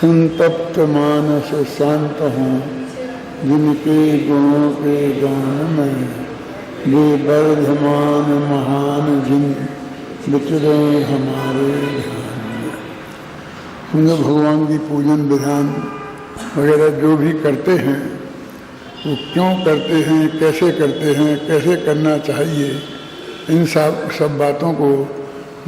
संतप्त मानस शांत हों, जिनके गुणों के गान में वे वर्धमान महान जिन विचरे हमारे ध्यान में। हम लोग भगवान की पूजन विधान वगैरह जो भी करते हैं वो क्यों करते हैं, कैसे करते हैं, कैसे करना चाहिए, इन सब बातों को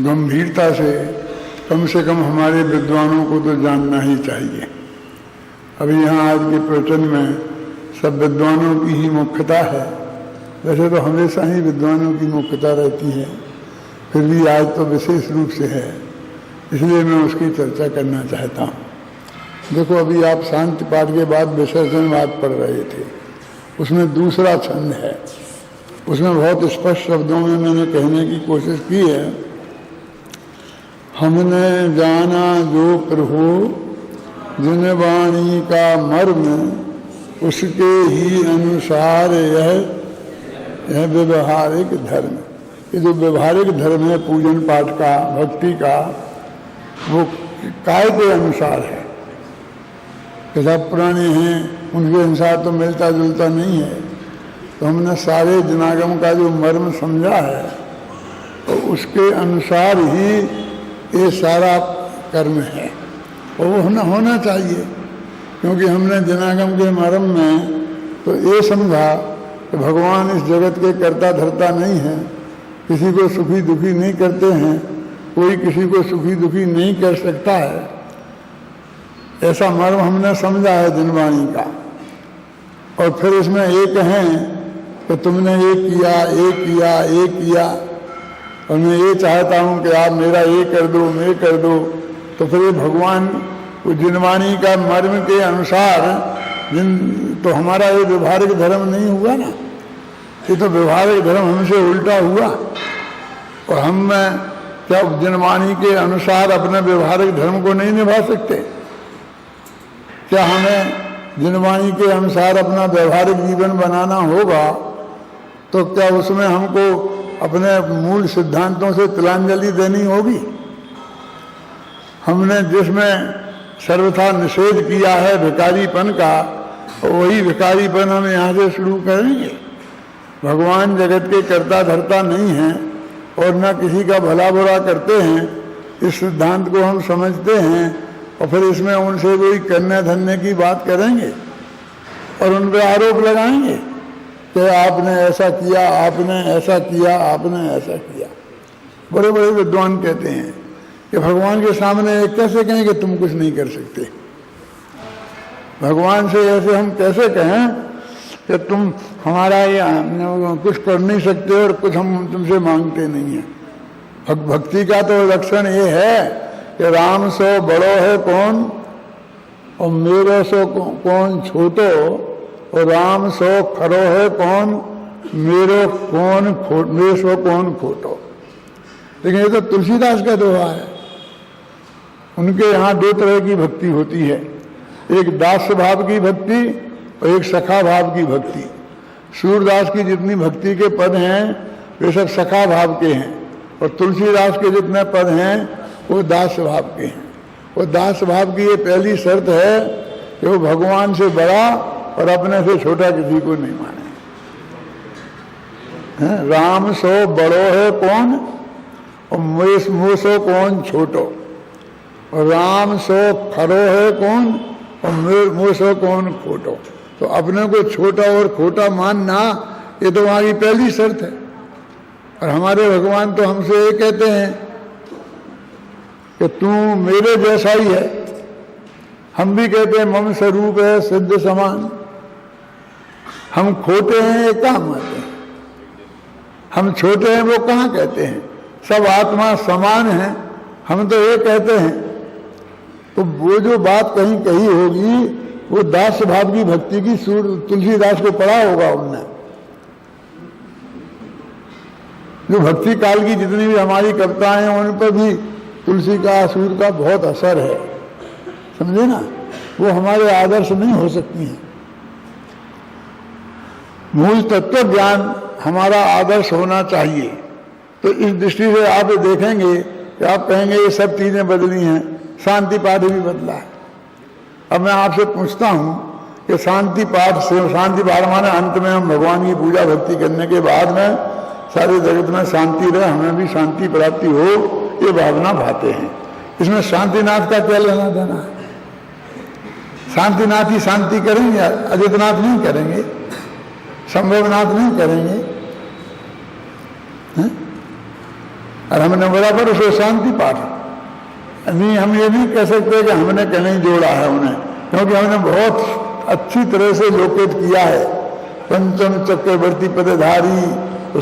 गंभीरता से कम हमारे विद्वानों को तो जानना ही चाहिए। अभी यहाँ आज के प्रवचन में सब विद्वानों की ही मुख्यता है। वैसे तो हमेशा ही विद्वानों की मुख्यता रहती है, फिर भी आज तो विशेष रूप से है, इसलिए मैं उसकी चर्चा करना चाहता हूँ। देखो, अभी आप शांति पाठ के बाद विसर्जनवाद पढ़ रहे थे, उसमें दूसरा छंद है। उसमें बहुत स्पष्ट शब्दों में मैंने कहने की कोशिश की है, हमने जाना जो प्रभु जिन वाणी का मर्म, उसके ही अनुसार यह व्यवहारिक धर्म। ये जो व्यवहारिक धर्म है पूजन पाठ का, भक्ति का, वो काय के अनुसार है। किताब पुराने हैं, उनके अनुसार तो मिलता जुलता नहीं है। तो हमने सारे जनागम का जो मर्म समझा है, तो उसके अनुसार ही ये सारा कर्म है, और वो होना चाहिए। क्योंकि हमने जनागम के मर्म में तो ये समझा कि भगवान इस जगत के कर्ता धर्ता नहीं है, किसी को सुखी दुखी नहीं करते हैं, कोई किसी को सुखी दुखी नहीं कर सकता है, ऐसा मर्म हमने समझा है जनवाणी का। और फिर इसमें ये कहें कि तुमने ये किया, ये किया, ये किया, और मैं ये चाहता हूँ कि आप मेरा ये कर दो, मैं कर दो, तो फिर ये भगवान जिनवाणी का मर्म के अनुसार तो हमारा ये व्यवहारिक धर्म नहीं हुआ ना। ये तो व्यवहारिक धर्म हमसे उल्टा हुआ, और हम क्या जिनवाणी के अनुसार अपने व्यवहारिक धर्म को नहीं निभा सकते? क्या हमें जिनवाणी के अनुसार अपना व्यवहारिक जीवन बनाना होगा, तो क्या उसमें हमको अपने मूल सिद्धांतों से तिलांजलि देनी होगी? हमने जिसमें सर्वथा निषेध किया है भिखारीपन का, वही भिखारीपन हम यहाँ से शुरू करेंगे। भगवान जगत के कर्ता धर्ता नहीं हैं और न किसी का भला बुरा करते हैं, इस सिद्धांत को हम समझते हैं, और फिर इसमें उनसे कोई करने धरने की बात करेंगे और उन पर आरोप लगाएंगे कि आपने ऐसा किया, आपने ऐसा किया, आपने ऐसा किया। बड़े बड़े विद्वान कहते हैं कि भगवान के सामने कैसे कहें कि तुम कुछ नहीं कर सकते? भगवान से ऐसे हम कैसे कहें कि तुम हमारा ये कुछ कर नहीं सकते और कुछ हम तुमसे मांगते नहीं हैं? भक्ति का तो लक्षण ये है कि राम सो बड़ो है कौन, और मेरे सो कौन छोटो, और राम सो खरो है कौन, मेरे सो कौन खोटो। लेकिन ये तो तुलसीदास का दोहा है। उनके यहाँ दो तरह की भक्ति होती है, एक दास्य भाव की भक्ति और एक सखा भाव की भक्ति। सूरदास की जितनी भक्ति के पद हैं वे सब सखा भाव के हैं, और तुलसीदास के जितने पद हैं वो दास्य भाव के हैं। वो दास्य भाव की ये पहली शर्त है कि वो भगवान से बड़ा और अपने से छोटा किसी को नहीं माने। राम सो बड़ो है कौन, और मुँह सो कौन छोटो, और राम सो खरो है कौन, और मुँह सो कौन खोटो। तो अपने को छोटा और खोटा मानना, ये तो वहाँ की पहली शर्त है। और हमारे भगवान तो हमसे ये कहते हैं कि तू मेरे जैसा ही है। हम भी कहते हैं मम स्वरूप है सिद्ध समान। हम खोटे हैं ये कहाँ मानते हैं? हम छोटे हैं वो कहाँ कहते हैं? सब आत्मा समान है, हम तो ये कहते हैं। तो वो जो बात कहीं कही होगी वो दास भाव की भक्ति की सूर तुलसीदास को पढ़ा होगा उनने। जो भक्ति काल की जितनी भी हमारी कविताएं हैं उन पर भी तुलसी का सूर का बहुत असर है, समझे ना। वो हमारे आदर्श नहीं हो सकती हैं। मूल तत्व ज्ञान हमारा आदर्श होना चाहिए। तो इस दृष्टि से आप देखेंगे कि आप कहेंगे ये सब चीजें बदली हैं, शांति पाठ भी बदला है। अब मैं आपसे पूछता हूं कि शांति पाठ से, शांति पाठ माने अंत में हम भगवान की पूजा भक्ति करने के बाद में सारे जगत में शांति रहे, हमें भी शांति प्राप्ति हो, ये भावना भाते हैं। इसमें शांतिनाथ का क्या लेना देना है? शांतिनाथ ही शांति करेंगे, अजितनाथ नहीं करेंगे, संभवनाथ नहीं करेंगे। और हमने बराबर उसे शांति पाठ नहीं, हम ये नहीं कह सकते कि हमने कहीं जोड़ा है उन्हें, क्योंकि हमने बहुत अच्छी तरह से लोकेट किया है। पंचम चक्रवर्ती पदधारी,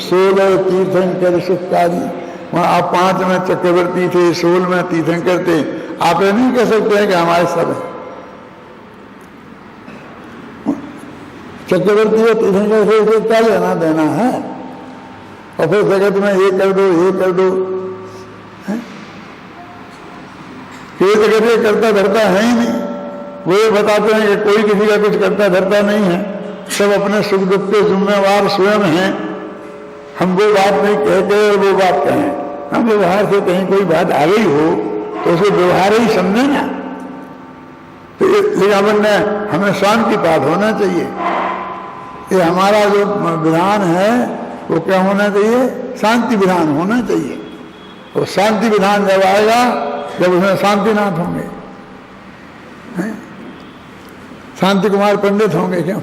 16 तीर्थंकर सुखकारी, वहां आप 5 में चक्रवर्ती थे, 16 में तीर्थंकर थे। आप ये नहीं कह सकते हैं कि हमारे सब है। चक्रवर्ती और तीर्थंकर से उसे क्या लेना देना है? और फिर जगत में ये कर दो, ये कर दो, ये जगत ये करता धरता है ही नहीं। वो ये बताते हैं कि कोई किसी का कुछ करता धरता नहीं है, सब अपने सुख दुख के जिम्मेवार स्वयं हैं। हम वो बात नहीं कहते और वो बात कहें, हम व्यवहार से कहीं कोई बात आ गई हो तो उसे व्यवहार ही समझे ना। तो लेकिन हमें शांति पाठ होना चाहिए। ये हमारा जो विधान है वो क्या होना चाहिए? शांति विधान होना चाहिए। और शांति विधान जब आएगा जब उसमें शांतिनाथ होंगे, शांति कुमार पंडित होंगे क्यों?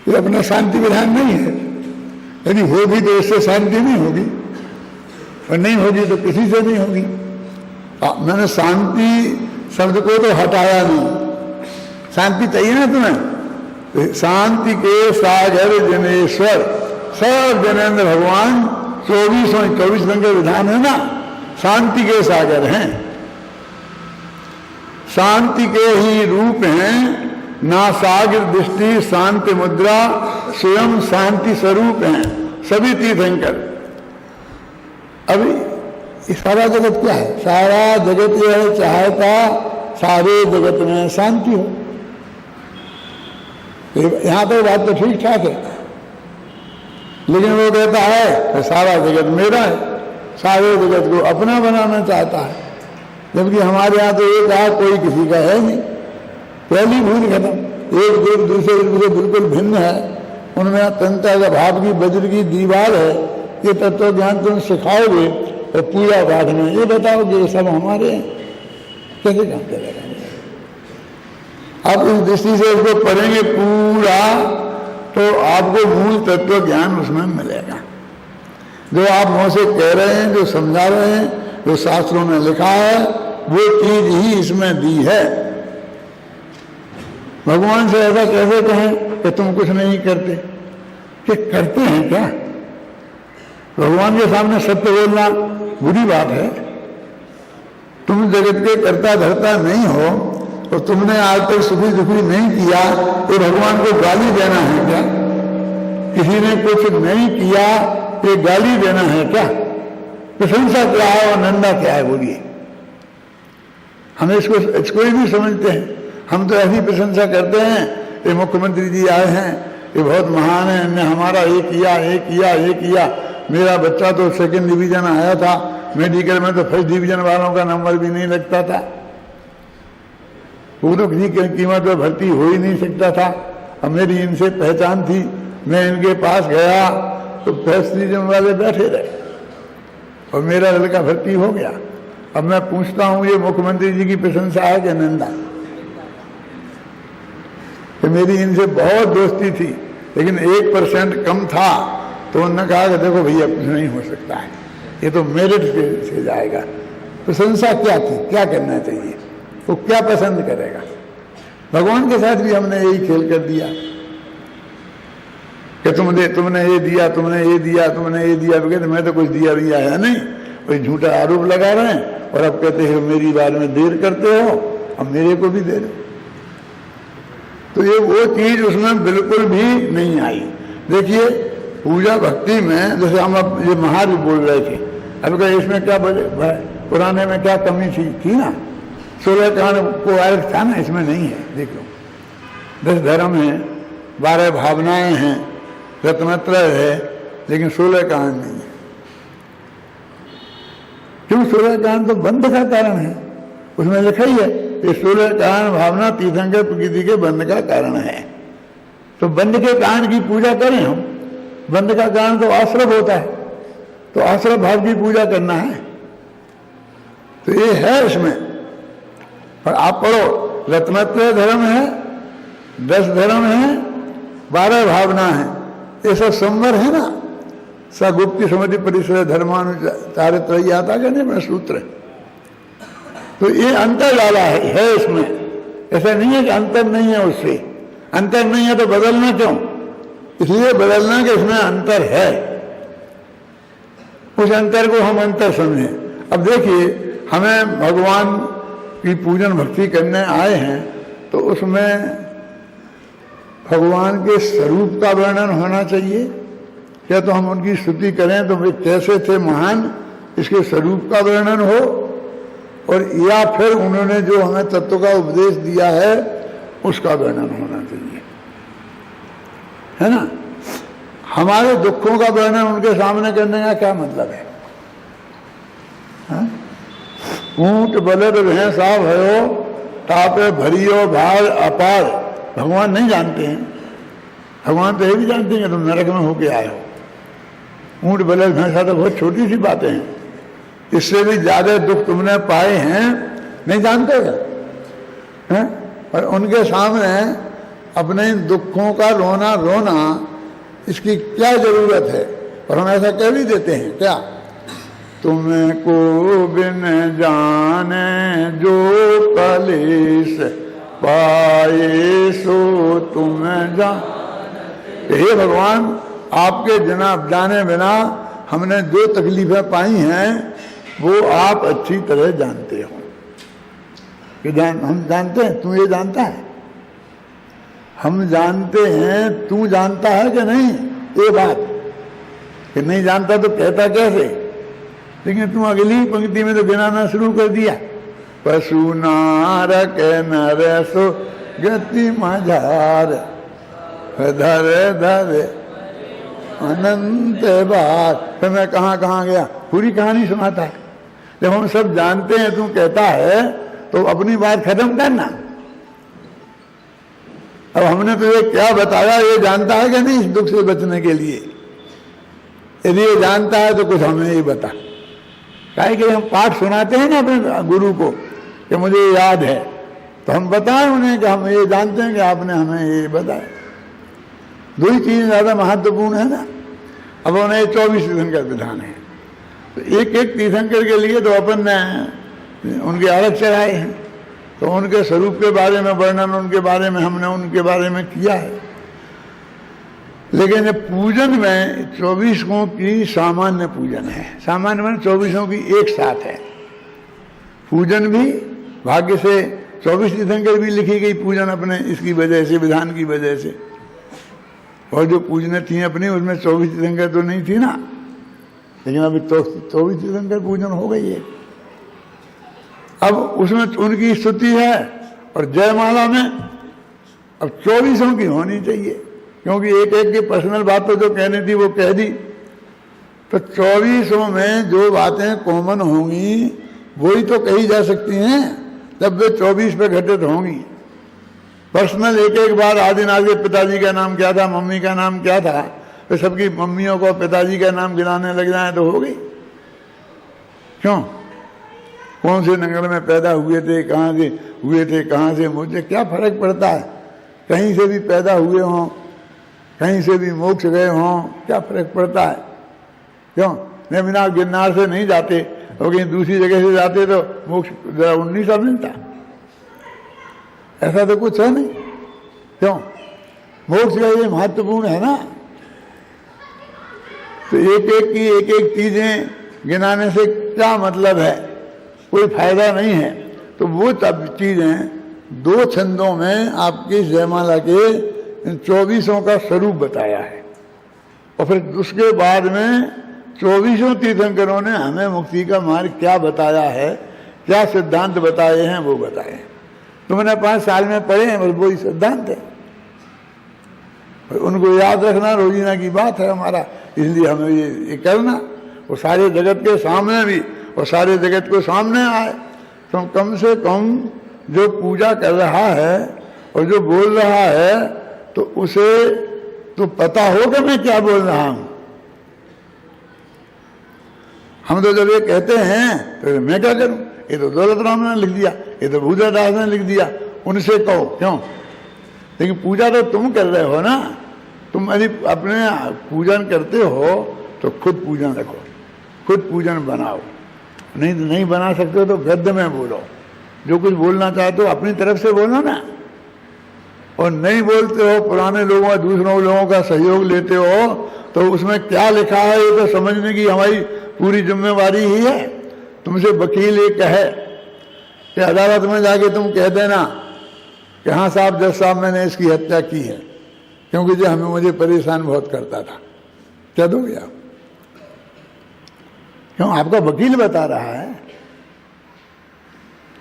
ये अपना शांति विधान नहीं है। यदि होगी तो इससे शांति नहीं होगी, और नहीं होगी तो किसी से नहीं होगी। मैंने शांति शब्द को तो हटाया नहीं। शांति चाहिए ना तुम्हें? शांति के सागर जनेश्वर, सब जनेन्द्र भगवान 24 रंग के विधान है ना, शांति के सागर हैं, शांति के ही रूप हैं। ना सागर दृष्टि शांति मुद्रा, स्वयं शांति स्वरूप हैं सभी तीर्थंकर। अभी ये सारा जगत क्या है? सारा जगत यह चाहता सारे जगत में शांति हो। यहां तो बात तो ठीक ठाक है, लेकिन वो कहता है कि सारा जगत मेरा है, सारे जगत को अपना बनाना चाहता है। जबकि हमारे यहाँ तो एक कहा कोई किसी का है नहीं। पहली भूल खत्म। एक दूसरे से बिल्कुल भिन्न है, उनमें तंत्र का भाव की वज्र की दीवार है। ये तत्व ज्ञान तुम सिखाओगे तो पूजा पाठ में ये बताओगे ये सब हमारे हैं, कैसे काम चलेगा? आप इस दृष्टि से उसको पढ़ेंगे पूरा तो आपको मूल तत्व ज्ञान उसमें मिलेगा। जो आप मुँह से कह रहे हैं, जो समझा रहे हैं, जो शास्त्रों में लिखा है, वो चीज ही इसमें दी है। भगवान से ऐसा कैसे कहें कि तुम कुछ नहीं करते? कि करते हैं क्या? भगवान के सामने सत्य बोलना बुरी बात है। तुम जगत के करता धरता नहीं हो तो तुमने आज तक सुखी दुखी नहीं किया तो भगवान को गाली देना है क्या? किसी ने कुछ नहीं किया ये गाली देना है क्या? प्रशंसा क्या है और निंदा क्या है? बोलिए। हम इसको ही नहीं समझते हैं। हम तो ऐसी प्रशंसा करते हैं, ये मुख्यमंत्री जी आए हैं, ये बहुत महान है, इन्होंने हमारा ये किया, ये किया, ये किया। मेरा बच्चा तो 2nd डिवीजन आया था, मेडिकल में तो 1st डिवीजन वालों का नंबर भी नहीं लगता था। वो तो किसी कीमत पर भर्ती हो ही नहीं सकता था। अब मेरी इनसे पहचान थी, मैं इनके पास गया तो 1st डिवीजन वाले बैठे रहे और मेरा लड़का भर्ती हो गया। अब मैं पूछता हूं ये मुख्यमंत्री जी की प्रशंसा है कि निंदा? कि मेरी इनसे बहुत दोस्ती थी लेकिन 1% कम था तो उन्होंने कहा कि देखो भैया कुछ नहीं हो सकता है, ये तो मेरिट से जाएगा। प्रशंसा क्या थी? क्या करना चाहिए? वो क्या पसंद करेगा? भगवान के साथ भी हमने यही खेल कर दिया कि तुमने ये दिया, तुमने ये दिया, तुमने ये दिया। कहते मैं तो कुछ दिया भी है नहीं, कोई झूठा आरोप लगा रहे हैं और अब कहते हैं मेरी बात में देर करते हो, अब मेरे को भी दे दो। तो ये वो चीज उसमें बिल्कुल भी नहीं आई। देखिए पूजा भक्ति में जैसे हम अब ये महावीर बोल रहे थे, अब क्या इसमें क्या पुराने में क्या कमी थी ना? 16 कांड को अर्थ था ना, इसमें नहीं है। देख लो 10 धर्म है, 12 भावनाएं हैं, रत्नत्रय है, लेकिन 16 कांड नहीं है। क्यों? सूर्य कारण तो बंध का कारण है, उसमें लिखा ही है कि सूर्य कारण भावना तीर्थंकर प्रकृति के बंध का कारण है। तो बंध के कारण की पूजा करें हम। बंध का कारण तो आश्रव होता है, तो आश्रव भाव की पूजा करना है। तो ये है इसमें। पर आप पढ़ो, रत्नत्रय धर्म है, 10 धर्म है, 12 भावना है, ये सब संवर है ना। सगुप्ति समिति परिसर धर्मानुचारित्र आता क्या नहीं सूत्र। तो ये अंतर डाला है इसमें। ऐसा नहीं है कि अंतर नहीं है, उससे अंतर नहीं है तो बदलना क्यों? इसलिए बदलना कि इसमें अंतर है, उस अंतर को हम अंतर समझें। अब देखिए, हमें भगवान की पूजन भक्ति करने आए हैं, तो उसमें भगवान के स्वरूप का वर्णन होना चाहिए। क्या तो हम उनकी स्तुति करें तो वे कैसे थे महान, इसके स्वरूप का वर्णन हो, और या फिर उन्होंने जो हमें तत्व का उपदेश दिया है उसका वर्णन होना चाहिए, है ना। हमारे दुखों का वर्णन उनके सामने करने का क्या मतलब है? ऊंट बलद भैंसा भयो तापे भरियो भार अपार। भगवान नहीं जानते हैं, भगवान तो ये भी जानते हैं कि तुम नरक में होके आए हो। ऊंट बलद भैंसा तो बहुत छोटी सी बातें हैं, इससे भी ज्यादा दुख तुमने पाए हैं, नहीं जानते क्या? और उनके सामने अपने दुखों का रोना रोना, इसकी क्या जरूरत है? और हम ऐसा कह भी देते हैं क्या? तुमको बिन जाने जो कलेश पाए सो तुम जान। हे भगवान, आपके जाने बिना हमने जो तकलीफें पाई हैं वो आप अच्छी तरह जानते हो। कि हम जानते हैं, तू ये जानता है? हम जानते हैं, तू जानता है कि नहीं? ये बात कि नहीं जानता तो कहता कैसे? लेकिन तुम अगली पंक्ति में तो गिनाना शुरू कर दिया। पशु नारक नरसो गति मझार धरे धरे अनंत बात। फिर मैं कहाँ गया, पूरी कहानी सुनाता है। जब हम सब जानते हैं तू कहता है तो अपनी बात खत्म करना। अब हमने तुझे क्या बताया, ये जानता है कि नहीं इस दुख से बचने के लिए? यदि ये जानता है तो कुछ हमें ही बता। काहे कि हम पाठ सुनाते हैं ना अपने गुरु को कि मुझे याद है, तो हम बताएं उन्हें कि हम ये जानते हैं कि आपने हमें ये बताया। दो ही चीज़ ज़्यादा महत्वपूर्ण है ना। अब उन्हें 24 तीर्थंकर विधान है, तो एक एक तीर्थंकर के लिए तो अपन ने उनके अलग चढ़ाए हैं। तो उनके स्वरूप के बारे में वर्णन, उनके बारे में हमने उनके बारे में किया है। लेकिन पूजन में 24 की सामान्य पूजन है। सामान्य में 24 की एक साथ है पूजन भी। भाग्य से 24 तीर्थंकर भी लिखी गई पूजन अपने इसकी वजह से, विधान की वजह से। और जो पूजने थी अपनी उसमें 24 तीर्थंकर तो नहीं थी ना, लेकिन अभी तो 24 तीर्थंकर पूजन हो गई है। अब उसमें उनकी स्तुति है, और जयमाला में अब 24 की होनी चाहिए, क्योंकि एक एक की पर्सनल बात तो जो कहनी थी वो कह दी। तो 24 में जो बातें कॉमन होंगी वही तो कही जा सकती हैं जब वे 24 पे घटित होंगी। पर्सनल एक एक बार आदिनाथ के पिताजी का नाम क्या था, मम्मी का नाम क्या था, तो सबकी मम्मियों को पिताजी का नाम गिनाने लग जाए तो हो गई। क्यों? कौन से नगर में पैदा हुए थे, कहाँ से हुए थे, कहाँ से, मुझे क्या फर्क पड़ता है? कहीं से भी पैदा हुए हों, कहीं से भी मोक्ष गए हों, क्या फर्क पड़ता है? क्यों? नहीं, बिना गिरनार से नहीं जाते और कहीं दूसरी जगह से जाते तो मोक्ष जरा 19 मिलता। ऐसा तो कुछ है नहीं। क्यों? मोक्ष का ये महत्वपूर्ण है ना। तो एक एक की एक एक चीजें गिनाने से क्या मतलब है? कोई फायदा नहीं है। तो वो सब चीजें 2 छंदों में आपकी जयमाला के 24 का स्वरूप बताया है। और फिर उसके बाद में 24 तीर्थंकरों ने हमें मुक्ति का मार्ग क्या बताया है, क्या सिद्धांत बताए हैं, वो बताए हैं। तुमने 5 साल में पढ़े हैं, बस वही सिद्धांत है। उनको याद रखना रोजीना की बात है हमारा, इसलिए हमें ये करना। वो सारे जगत के सामने भी और सारे जगत को सामने आए। तो कम से कम जो पूजा कर रहा है और जो बोल रहा है तो उसे तो पता हो कि मैं क्या बोल रहा हूं। हम तो जब ये कहते हैं तो मैं क्या करूं, ये तो दौलत राम ने लिख दिया, ये तो भूदेवदास ने लिख दिया, उनसे कहो क्यों। लेकिन पूजा तो तुम कर रहे हो ना, तुम यदि अपने पूजन करते हो तो खुद पूजन रखो, खुद पूजन बनाओ। नहीं तो नहीं बना सकते हो तो गद्य में बोलो, जो कुछ बोलना चाहते हो अपनी तरफ से बोलो ना। और नहीं बोलते हो, पुराने लोगों दूसरों लोगों का सहयोग लेते हो, तो उसमें क्या लिखा है ये तो समझने की हमारी पूरी जिम्मेवारी ही है। तुमसे वकील ये कहे कि अदालत में जाके तुम कह देना कि हाँ साहब जज साहब मैंने इसकी हत्या की है क्योंकि जो हमें मुझे परेशान बहुत करता था, क्या दोगे आप? क्यों? आपका वकील बता रहा है।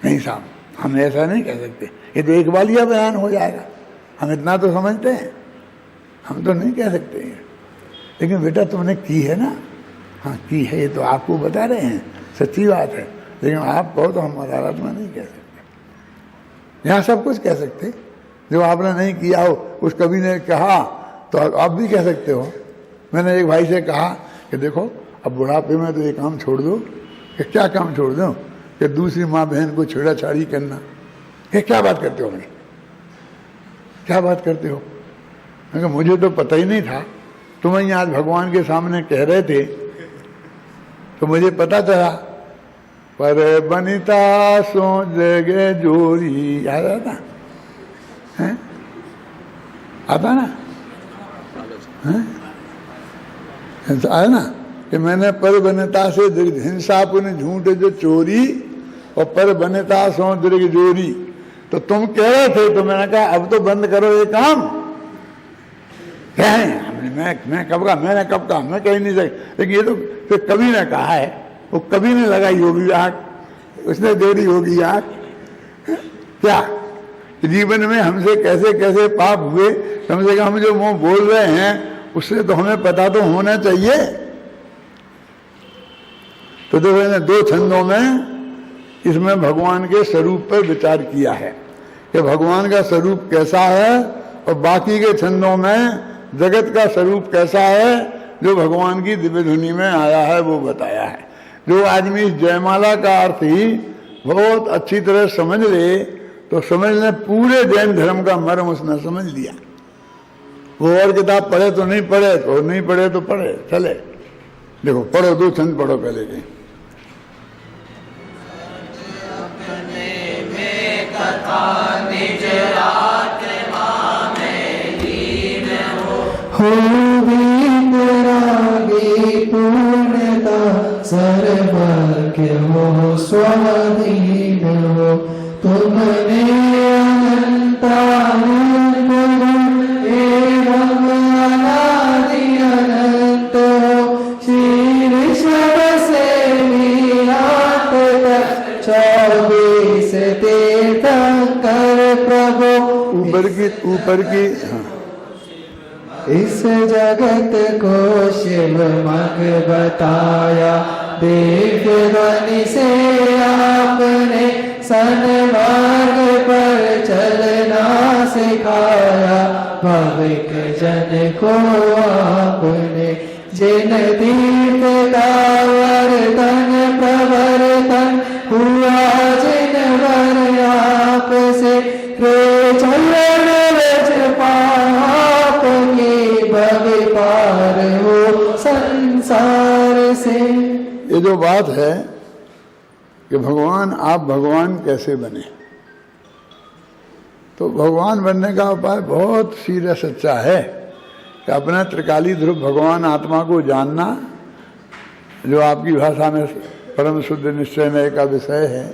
नहीं साहब हम ऐसा नहीं कह सकते, ये तो एक बालिया बयान हो जाएगा, हम इतना तो समझते हैं, हम तो नहीं कह सकते हैं। लेकिन बेटा तुमने की है ना, हाँ की है, ये तो आपको बता रहे हैं, सच्ची बात है। लेकिन आप कहो तो हम अदालत में नहीं कह सकते। यहाँ सब कुछ कह सकते, जो आपने नहीं किया हो उस कवि ने कहा तो आप भी कह सकते हो। मैंने एक भाई से कहा कि देखो अब बुढ़ापे में तो ये काम छोड़ दो। कि क्या काम छोड़ दो? कि दूसरी माँ बहन को छेड़ाछाड़ी करना। कि क्या बात करते हो भाई, क्या बात करते हो? क्योंकि मुझे तो पता ही नहीं था, तुम्हें आज भगवान के सामने कह रहे थे तो मुझे पता चला। पर बनिता सो जगे जोरी, याद आता है? आता ना है? आया ना कि मैंने पर बनिता से हिंसा पुण्य झूठ जो चोरी और पर बनिता सो दीर्घ जोरी। तो तुम कह रहे थे तो मैंने कहा अब तो बंद करो ये काम। क्या है? मैं कब का, मैंने कब कहा, मैं कह नहीं सकता। लेकिन ये तो फिर कवि ने कहा है, वो कवि ने लगाई होगी आग, उसने जोड़ी होगी आग। क्या जीवन में हमसे कैसे कैसे पाप हुए, कम से कम हम जो मुंह बोल रहे हैं उससे तो हमें पता तो होना चाहिए। तो देखो मैंने 2 छंदों में इसमें भगवान के स्वरूप पर विचार किया है कि भगवान का स्वरूप कैसा है, और बाकी के छंदों में जगत का स्वरूप कैसा है जो भगवान की दिव्य धुनी में आया है वो बताया है। जो आदमी इस जयमाला का अर्थ ही बहुत अच्छी तरह समझ ले तो समझ ले पूरे जैन धर्म का मर्म उसने समझ लिया। वो और किताब पढ़े तो नहीं पढ़े, तो नहीं पढ़े तो पढ़े चले। देखो पढ़ो, 2 छंद पढ़ो पहले के। हो विरागी पूर्णता सर्वज्ञ हो स्वाधीन हो, तुमने अनंतानंद एवं अनादि अनंत हो। श्री ऋषभ से मीनात तक 24 तीर्थंकर प्रभु। ऊपर की हाँ। इस जगत को शिव मग बताया, दिव्य ध्वनि से आपने सन्मार्ग पर चलना सिखाया। भाविक जन को आपने जिन तीर्थ का वर्तन प्रवर्तन हुआ, जिन वर आप से चरण रज पाप के भव पार हो संसार से। ये जो बात है कि भगवान, आप भगवान कैसे बने, तो भगवान बनने का उपाय बहुत सीधा सच्चा है कि अपना त्रिकाली ध्रुव भगवान आत्मा को जानना, जो आपकी भाषा में परम शुद्ध निश्चय नय का विषय है,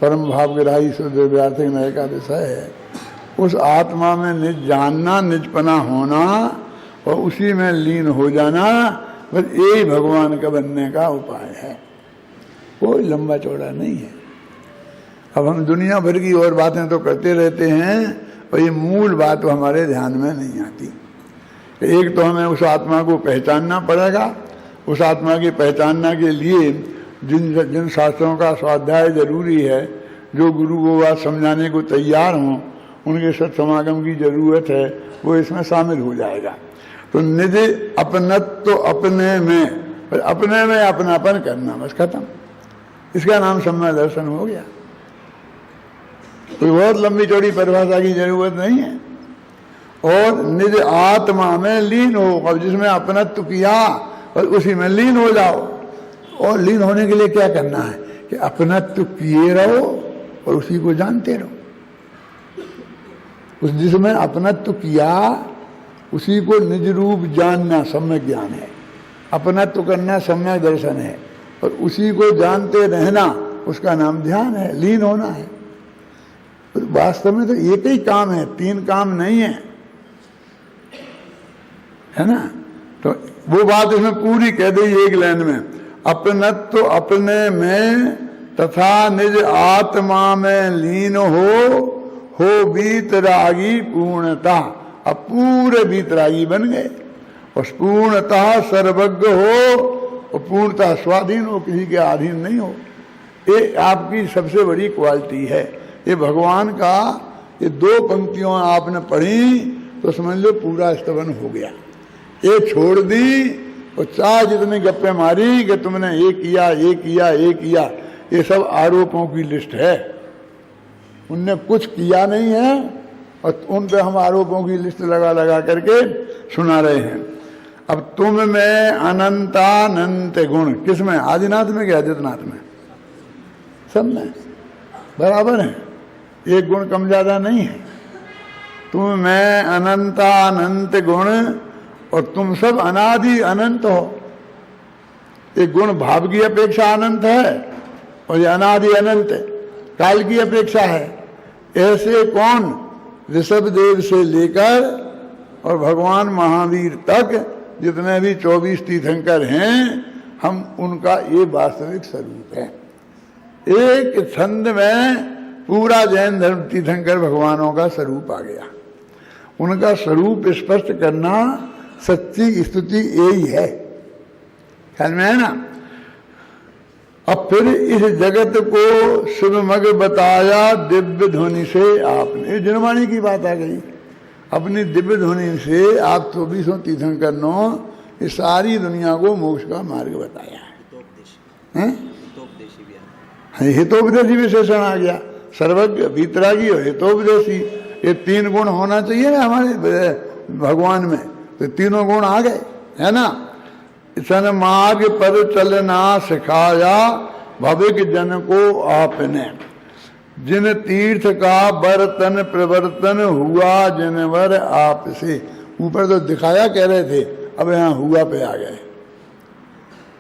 परम भाव ग्राही शुद्ध व्यार्थिक नय का विषय है। उस आत्मा में निज जानना, निजपना होना और उसी में लीन हो जाना, बस यही भगवान का बनने का उपाय है, कोई लंबा चौड़ा नहीं है। अब हम दुनिया भर की और बातें तो करते रहते हैं और ये मूल बात तो हमारे ध्यान में नहीं आती। एक तो हमें उस आत्मा को पहचानना पड़ेगा, उस आत्मा की पहचानना के लिए जिन जिन शास्त्रों का स्वाध्याय जरूरी है, जो गुरु को बात समझाने को तैयार हों, उनके सत्समागम की जरूरत है, वो इसमें शामिल हो जाएगा। तो निज अपनत्व तो अपने में अपनापन करना, बस खत्म। इसका नाम सम्यक दर्शन हो गया। कोई बहुत लंबी चौड़ी परिभाषा की जरूरत नहीं है। और निज आत्मा में लीन हो, और जिसमें अपनत्व किया और उसी में लीन हो जाओ। और लीन होने के लिए क्या करना है कि अपनत्व किए रहो और उसी को जानते रहो। उस जिसमें अपनत्व किया उसी को निज रूप जानना सम्यक ज्ञान है। अपनत्व करना सम्यक दर्शन है, और उसी को जानते रहना उसका नाम ध्यान है, लीन होना है। तो वास्तव में तो एक ही काम है, तीन काम नहीं है ना। तो वो बात इसमें पूरी कह दी एक लाइन में, अपनत्व तो अपने में तथा निज आत्मा में लीन हो बीतरागी पूर्णता। अब पूरे बीतरागी बन गए, और पूर्णतः सर्वज्ञ हो और पूर्णतः स्वाधीन हो, किसी के अधीन नहीं हो। ये आपकी सबसे बड़ी क्वालिटी है। ये भगवान का ये दो पंक्तियों आपने पढ़ी तो समझ लो पूरा स्तवन हो गया। ये छोड़ दी और चाहे जितने गप्पे मारी कि तुमने ये किया ये किया ये किया, ये सब आरोपों की लिस्ट है। उनने कुछ किया नहीं है और उन पे हम आरोपों की लिस्ट लगा लगा करके सुना रहे हैं। अब तुम में अनंतानंत गुण, किसमें? आदिनाथ में क्या आदित्यनाथ में? सब में बराबर है, एक गुण कम ज्यादा नहीं है। तुम में अनंतानंत गुण और तुम सब अनादि अनंत हो। एक गुण भाव की अपेक्षा अनंत है और ये अनादि अनंत काल की अपेक्षा है। ऐसे कौन? ऋषभ देव से लेकर और भगवान महावीर तक जितने भी 24 तीर्थंकर हैं, हम उनका ये वास्तविक स्वरूप है। एक छंद में पूरा जैन धर्म तीर्थंकर भगवानों का स्वरूप आ गया। उनका स्वरूप स्पष्ट करना सच्ची स्तुति यही है, ख्याल में है ना। अब फिर इस जगत को शुभमग बताया दिव्य ध्वनि से आपने, जिनवाणी की बात आ गई। अपनी दिव्य ध्वनि से आप 24 तीर्थंकरों इस सारी दुनिया को मोक्ष का मार्ग बताया है। हितोपदेशी विशेषण आ गया, सर्वज्ञ, वीतरागी और हितोपदेशी। ये तीन गुण होना चाहिए ना हमारे भगवान में, तो तीनों गुण आ गए, है ना। सन मार्ग पर चलना सिखाया भविक जन को आपने, जिन तीर्थ का बर्तन प्रवर्तन हुआ जिनवर आपसे। ऊपर तो दिखाया कह रहे थे, अब यहाँ हुआ पे आ गए।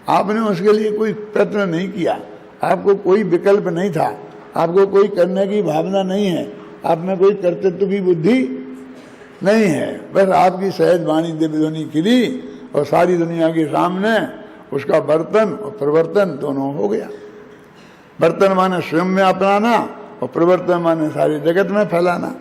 आपने उसके लिए कोई प्रयत्न नहीं किया, आपको कोई विकल्प नहीं था, आपको कोई करने की भावना नहीं है, आप में कोई कर्तृत्व की बुद्धि नहीं है। बस आपकी सहज वाणी दिव्य ध्वनि खिली और सारी दुनिया के सामने उसका बर्तन और प्रवर्तन दोनों हो गया। बर्तन माने स्वयं में अपनाना और प्रवर्तन माने सारे जगत में फैलाना।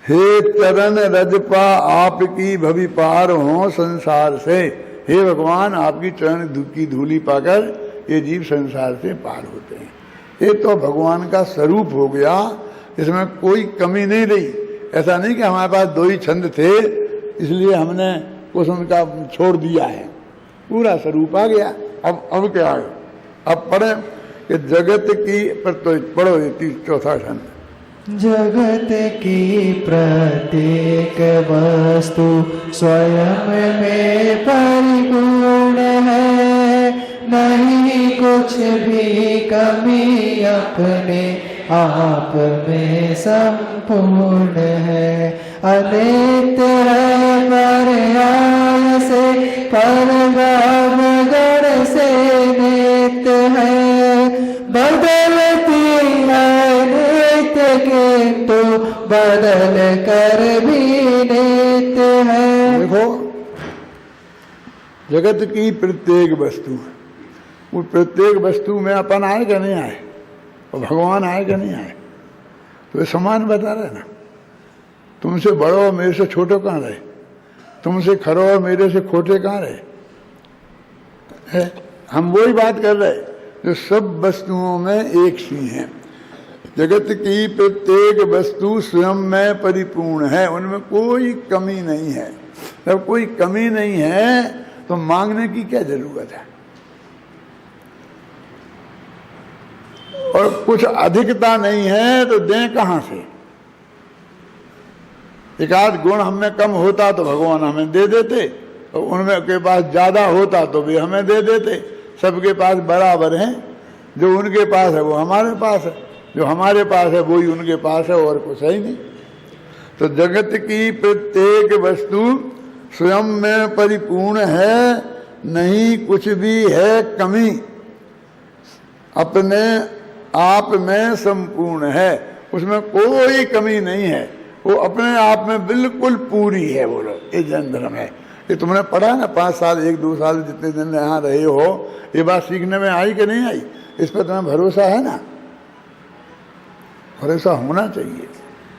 हे चरण रजपा आपकी भवि पार हो संसार से। हे भगवान, आपकी चरण की धूली पाकर ये जीव संसार से पार होते हैं। ये तो भगवान का स्वरूप हो गया, इसमें कोई कमी नहीं रही। ऐसा नहीं कि हमारे पास दो ही छंद थे इसलिए हमने कुछ उनका छोड़ दिया है, पूरा स्वरूप आ गया। अब क्या है? अब पढ़े कि जगत की पढ़ो चौथा छंद। जगत की प्रत्येक वस्तु स्वयं में परिपूर्ण है, नहीं कुछ भी कमी अपने आप में संपूर्ण है। अनित्य है पर्याय से परगाम गण से नित्य है, बदलती है नित्य किंतु बदल कर भी नित्य है। देखो, जगत की प्रत्येक वस्तु, वो प्रत्येक वस्तु में अपन आए क्या नहीं आए, और भगवान आए क्या नहीं आए, तो ये समान बता रहे ना। तुमसे बड़ो और मेरे से छोटे कहाँ रहे, तुमसे खरो और मेरे से खोटे कहाँ रहे है? हम वही बात कर रहे जो सब वस्तुओं में एक सी हैं। जगत की प्रत्येक वस्तु स्वयं में परिपूर्ण है, उनमें कोई कमी नहीं है। जब कोई कमी नहीं है तो मांगने की क्या जरूरत है। और कुछ अधिकता नहीं है तो दें कहां से। एक आध गुण हमें कम होता तो भगवान हमें दे देते, और उनमें के पास ज्यादा होता तो भी हमें दे देते। सबके पास बराबर हैं, जो उनके पास है वो हमारे पास है, जो हमारे पास है वही उनके पास है, और कुछ है ही नहीं। तो जगत की प्रत्येक वस्तु स्वयं में परिपूर्ण है, नहीं कुछ भी है कमी, अपने आप में संपूर्ण है, उसमें कोई कमी नहीं है, वो अपने आप में बिल्कुल पूरी है। बोलो ये जैन धर्म है। ये तुमने पढ़ा ना 5 साल 1-2 साल जितने दिन यहाँ रहे हो, ये बात सीखने में आई कि नहीं आई? इस पर तुम्हें भरोसा है ना? भरोसा होना चाहिए,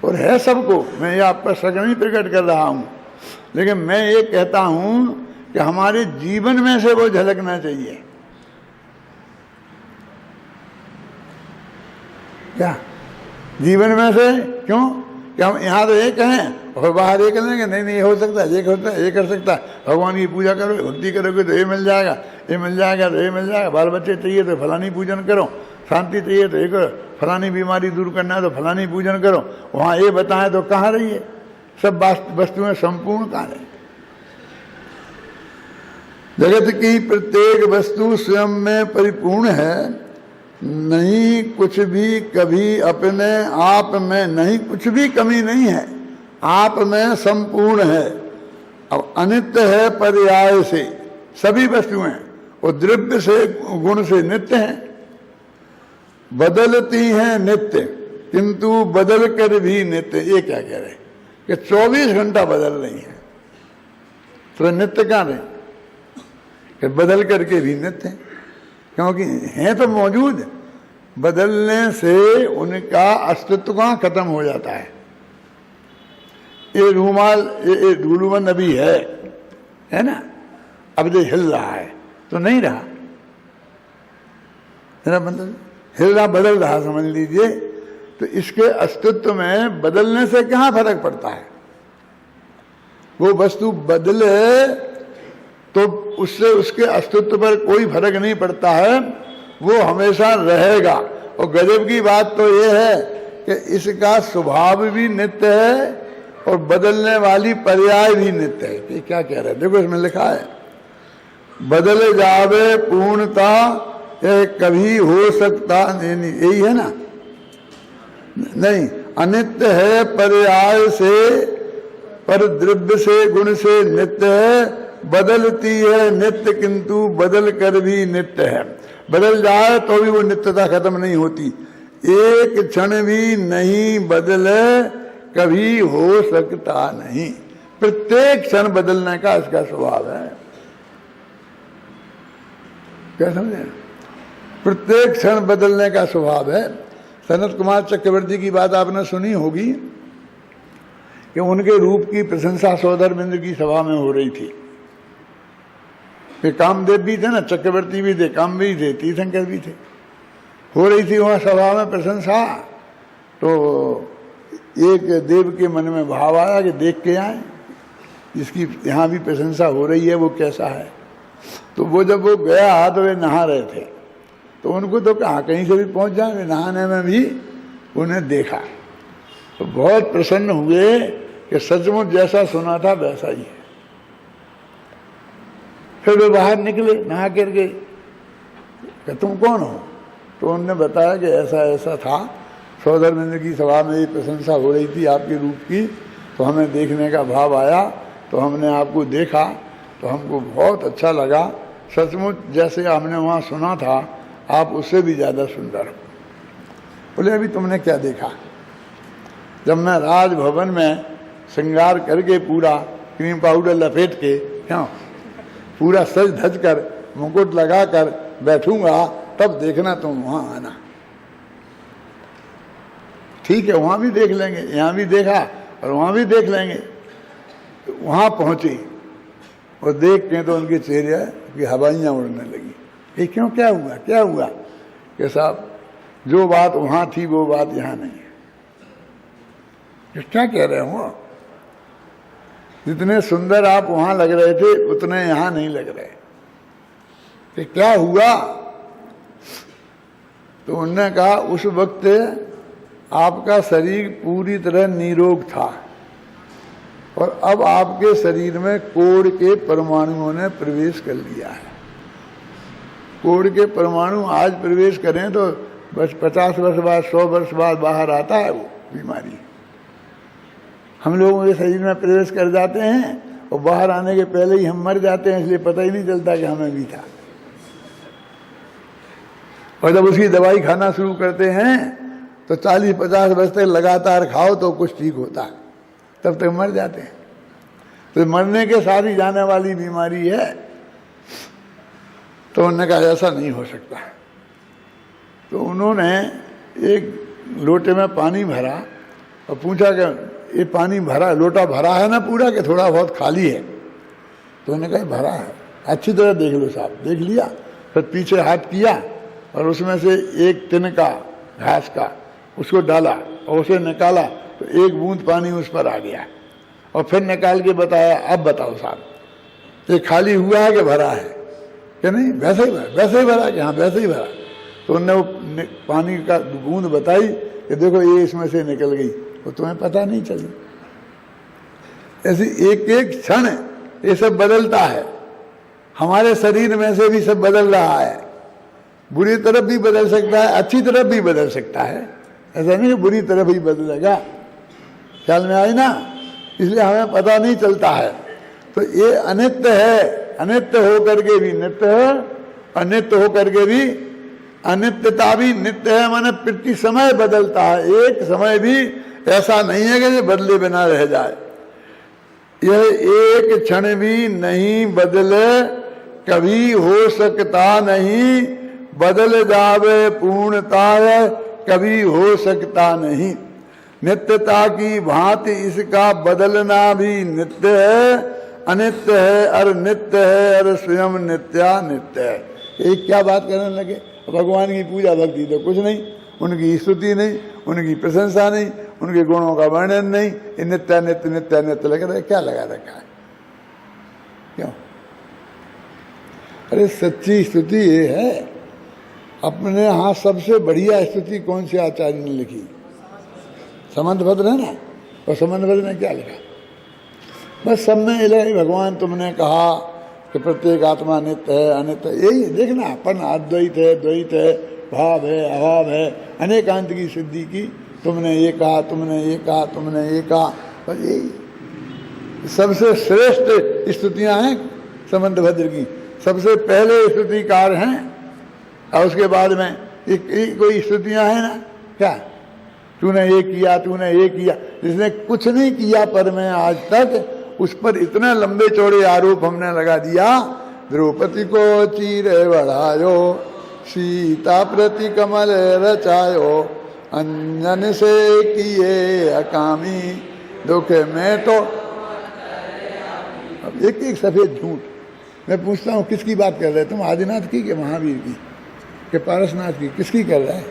और है सबको। मैं ये आपका शक नहीं प्रकट कर रहा हूँ, लेकिन मैं ये कहता हूँ कि हमारे जीवन में से वो झलकना चाहिए। क्या जीवन में से? क्यों कि हम यहाँ तो एक हैं और बाहर एक लेंगे, नहीं ये हो सकता है, ये होता है, ये कर सकता है। भगवान की पूजा करो, भक्ति करोगे तो ये मिल जाएगा, ये मिल जाएगा तो ये मिल जाएगा। बाल बच्चे चाहिए तो फलानी पूजन करो, शांति चाहिए तो ये करो, फलानी बीमारी दूर करना है तो फलानी पूजन करो। वहाँ ये बताएं तो कहाँ रही है? सब वस्तुएं संपूर्ण कहाँ रही? जगत की प्रत्येक वस्तु स्वयं में परिपूर्ण है, नहीं कुछ भी कभी अपने आप में, नहीं कुछ भी कमी नहीं है, आप में संपूर्ण है। अब अनित्य है पर्याय से, सभी वस्तुएं वो द्रव्य से गुण से नित्य हैं, बदलती हैं नित्य, किंतु बदल कर भी नित्य। ये क्या कह रहे कि 24 घंटा बदल रही है, तो नित्य क्या रहे कि बदल करके भी नित्य है, क्योंकि हैं तो मौजूद। बदलने से उनका अस्तित्व कहाँ खत्म हो जाता है। ये रूमाल, ये रूलुमन अभी है ना, अब जो हिल रहा है तो नहीं रहा, मेरा मतलब हिल रहा, बदल रहा समझ लीजिए। तो इसके अस्तित्व में बदलने से कहाँ फर्क पड़ता है? वो वस्तु बदले तो उससे उसके अस्तित्व पर कोई फर्क नहीं पड़ता है, वो हमेशा रहेगा। और गजब की बात तो ये है कि इसका स्वभाव भी नित्य है और बदलने वाली पर्याय भी नित्य है। कि क्या कह रहे हैं? देखो इसमें लिखा है, बदल जावे पूर्णता ये कभी हो सकता नहीं, यही है ना? नहीं, अनित्य है पर्याय से, पर द्रव्य से गुण से नित्य है, बदलती है नित्य किंतु बदल कर भी नित्य है। बदल जाए तो भी वो नित्यता खत्म नहीं होती, एक क्षण भी नहीं बदले कभी हो सकता नहीं। प्रत्येक क्षण बदलने का इसका स्वभाव है। क्या समझे? प्रत्येक क्षण बदलने का स्वभाव है। सनत कुमार चक्रवर्ती की बात आपने सुनी होगी कि उनके रूप की प्रशंसा सौधर्मेंद्र की सभा में हो रही थी। ये कामदेव भी थे ना, चक्रवर्ती भी थे, काम भी थे, तीर्थंकर भी थे। हो रही थी वहाँ सभा में प्रशंसा, तो एक देव के मन में भाव आया कि देख के आए, जिसकी यहाँ भी प्रशंसा हो रही है वो कैसा है। तो वो जब वो गया तो वे नहा रहे थे, तो उनको तो कहाँ कहीं से भी पहुँच जाए, नहाने में भी उन्हें देखा तो बहुत प्रसन्न हुए कि सचमुच जैसा सुना था वैसा ही है। फिर वे बाहर निकले नहा करके, कि तुम कौन हो? तो उन्होंने बताया कि ऐसा ऐसा था, सौधर्मेंद्र की सभा में ये प्रशंसा हो रही थी आपके रूप की, तो हमें देखने का भाव आया, तो हमने आपको देखा तो हमको बहुत अच्छा लगा। सचमुच जैसे हमने वहाँ सुना था आप उससे भी ज़्यादा सुंदर हो। बोले अभी तुमने क्या देखा? जब मैं राजभवन में श्रृंगार करके पूरा क्रीम पाउडर लपेट के, क्यों पूरा सज धज कर मुकुट लगा कर बैठूंगा, तब देखना तुम वहाँ आना। ठीक है, वहाँ भी देख लेंगे, यहाँ भी देखा और वहाँ भी देख लेंगे। वहाँ पहुँचे और देख के तो उनके चेहरे की हवाइयाँ उड़ने लगी। ये क्यों, क्या हुआ क्या हुआ? कि साहब जो बात वहां थी वो बात यहां नहीं है। क्या कह रहे हो? जितने सुंदर आप वहां लग रहे थे उतने यहां नहीं लग रहे। तो क्या हुआ? तो उन्होंने कहा उस वक्त आपका शरीर पूरी तरह निरोग था और अब आपके शरीर में कोढ़ के परमाणुओं ने प्रवेश कर लिया है। कोढ़ के परमाणु आज प्रवेश करें तो बस 50 वर्ष बाद 100 वर्ष बाद बाहर आता है वो बीमारी। हम लोगों के शरीर में प्रवेश कर जाते हैं और बाहर आने के पहले ही हम मर जाते हैं, इसलिए पता ही नहीं चलता कि हमें भी था। और जब उसकी दवाई खाना शुरू करते हैं तो 40-50 वर्ष तक लगातार खाओ तो कुछ ठीक होता है, तब तक मर जाते हैं। तो मरने के साथ ही जाने वाली बीमारी है। तो उन्होंने कहा ऐसा नहीं हो सकता। तो उन्होंने एक लोटे में पानी भरा और पूछा कि ये पानी भरा, लोटा भरा है ना पूरा कि थोड़ा बहुत खाली है? तो उन्होंने कहा भरा है। अच्छी तरह देख लो साहब। देख लिया, फिर पीछे हाथ किया और उसमें से एक तिनका घास का उसको डाला और उसे निकाला तो एक बूंद पानी उस पर आ गया। और फिर निकाल के बताया, अब बताओ साहब ये खाली हुआ है कि भरा है? कि नहीं, वैसे ही भरा। वैसे ही भरा कि हाँ वैसे ही भरा। तो उनने वो पानी का बूंद बताई कि देखो ये इसमें से निकल गई, वो तुम्हें पता नहीं चली। ऐसी एक एक क्षण ये सब बदलता है। हमारे शरीर में से भी सब बदल रहा है। बुरी तरफ भी बदल सकता है, अच्छी तरफ भी बदल सकता है। ऐसा नहीं कि बुरी तरफ ही बदलेगा। ख्याल में आई ना? इसलिए हमें पता नहीं चलता है। तो ये अनित्य है, अनित्य होकर के भी नित्य है, अनित्य होकर के भी अनित्यता भी नित्य है। माने प्रति समय बदलता है, एक समय भी ऐसा नहीं है कि ये बदले बिना रह जाए। यह एक क्षण भी नहीं बदले, कभी हो सकता नहीं, बदल जावे पूर्णता है, कभी हो सकता नहीं। नित्यता की भांति इसका बदलना भी नित्य है, अनित्य है और नित्य है और स्वयं नित्यानित्य है। एक क्या बात करने लगे? भगवान की पूजा भक्ति तो कुछ नहीं, उनकी स्तुति नहीं, उनकी प्रशंसा नहीं, उनके गुणों का वर्णन नहीं, ये नित्यानित्य नित्यानित्य लग रहा है। क्या लगा रखा है? क्यों? अरे सच्ची स्तुति ये है। अपने यहाँ सबसे बढ़िया स्तुति कौन से आचार्य ने लिखी? समंतभद्र है ना। और समंतभद्र ने क्या लिखा? बस सब में इलाही भगवान तुमने कहा कि प्रत्येक आत्मा नित्य है अनित्य, यही देखना। अपन अद्वैत है, द्वैत है, भाव है, अभाव है, अनेकांत की सिद्धि की तुमने ये कहा, तुमने ये कहा, तुमने ये कहा। बस यही सबसे श्रेष्ठ स्तुतियां हैं समंतभद्र की। सबसे पहले स्तुतिकार हैं और उसके बाद में कोई स्तुतियां हैं ना। क्या तूने ये किया, तूने ये किया। जिसने कुछ नहीं किया पर में आज तक, उस पर इतने लंबे चौड़े आरोप हमने लगा दिया। द्रौपदी को चीरे बढ़ायो, सीता प्रति कमल रचायो, अंजन से किए अकामी, दुख में तो। अब एक एक सफेद झूठ। मैं पूछता हूँ किसकी बात कर रहे हैं तुम? आदिनाथ की कि महावीर की कि पारसनाथ की? किसकी कर रहे हैं?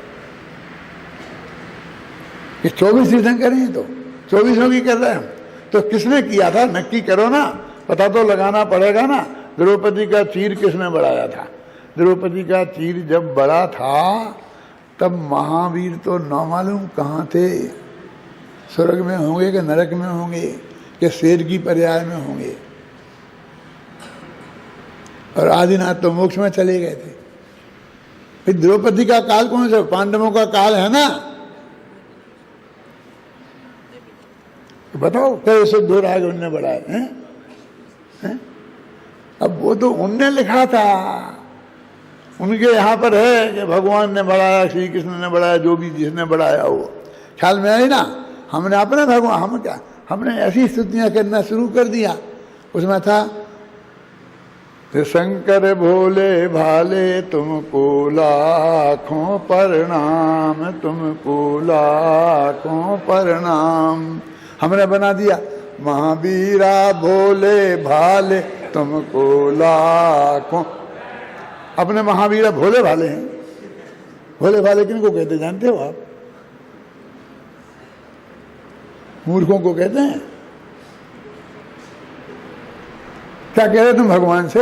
ये 24 तीर्थंकर हैं, तो 24 की कर रहे हैं। तो किसने किया था? नक्की करो ना, पता तो लगाना पड़ेगा ना। द्रौपदी का चीर किसने बढ़ाया था? द्रौपदी का चीर जब बड़ा था तब महावीर तो न मालूम कहाँ थे। स्वर्ग में होंगे कि नरक में होंगे कि शेर की पर्याय में होंगे। और आदिनाथ तो मोक्ष में चले गए थे। फिर द्रौपदी का काल कौन सा? पांडवों का काल है ना। बताओ कैसे दो राग उनने बढ़ाए हैं? अब वो तो उनने लिखा था, उनके यहाँ पर है कि भगवान ने बढ़ाया, श्री कृष्ण ने बढ़ाया, जो भी जिसने बढ़ाया वो। ख्याल में आई ना? हमने अपने भगवान, हम क्या, हमने ऐसी स्तुतियां करना शुरू कर दिया। उसमें था शंकर भोले भाले तुमको लाखों प्रणाम, तुमको लाखों प्रणाम। हमने बना दिया महावीरा भोले भाले तुमको लाखों। अपने महावीरा भोले भाले हैं, भोले भाले किनको कहते जानते हो आप? मूर्खों को कहते हैं। क्या कह रहे तुम भगवान से?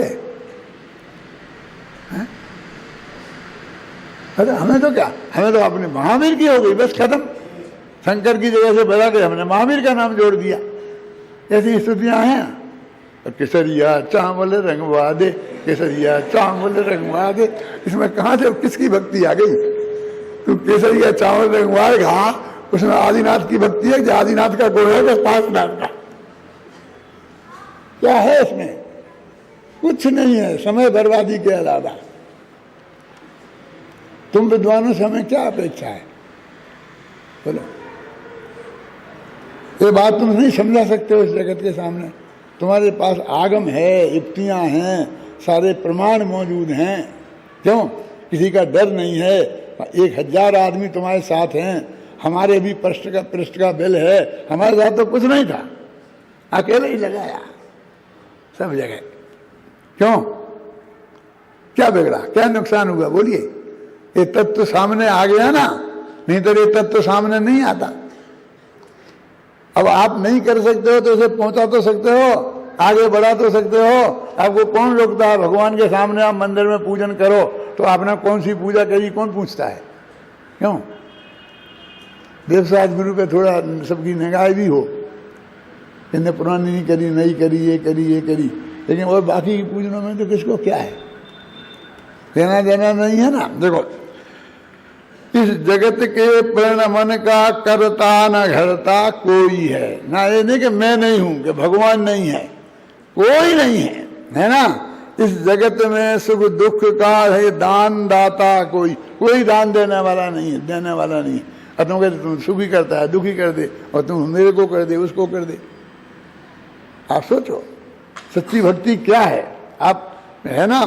हैं? अरे हमें तो क्या, हमें तो अपने महावीर की हो गई, बस खत्म। शंकर की जगह से बदला के हमने महावीर का नाम जोड़ दिया। ऐसी स्थितियां हैं। केसरिया चावल रंगवा दे, केसरिया चावल रंगवा दे, इसमें कहां से किसकी भक्ति आ गई? तू केसरिया चावल रंगवाएगा, उसमें आदिनाथ की भक्ति है कि आदिनाथ का गुण है बस पांचनाथ का? क्या है इसमें? कुछ नहीं है, समय बर्बादी के अलावा। तुम विद्वानों से हमें क्या अपेक्षा है? बोलो। ये बात तुम नहीं समझा सकते हो इस जगत के सामने। तुम्हारे पास आगम है, युक्तियां हैं, सारे प्रमाण मौजूद हैं। क्यों? किसी का डर नहीं है। 1000 आदमी तुम्हारे साथ हैं, हमारे भी पृष्ठ का बिल है। हमारे साथ तो कुछ नहीं था, अकेले ही लगाया सब जगह। क्यों? क्या बिगड़ा, क्या नुकसान हुआ? बोलिए। ये तत्व सामने आ गया ना, नहीं तो ये तत्व सामने नहीं आता। अब आप नहीं कर सकते हो तो उसे पहुंचा तो सकते हो, आगे बढ़ा तो सकते हो। आपको कौन रोकता है? भगवान के सामने आप मंदिर में पूजन करो तो आपने कौन सी पूजा करी, कौन पूछता है? क्यों? देवसाज गुरु पे थोड़ा सबकी निगाह भी हो, इनने पुरानी नहीं करी, नहीं करी, ये करी, ये करी, लेकिन और बाकी की पूजनों में तो किसको क्या है? देना देना नहीं है ना। देखो, इस जगत के परिणमन का करता न घरता कोई है ना। ये नहीं कि मैं नहीं हूं, कि भगवान नहीं है, कोई नहीं है ना। इस जगत में सुख दुख का है दान दाता कोई दान देने वाला नहीं है, देने वाला नहीं है। और तुम कहते तुम सुखी करता है, दुखी कर दे, और तुम मेरे को कर दे, उसको कर दे। आप सोचो सच्ची भक्ति क्या है? आप है ना,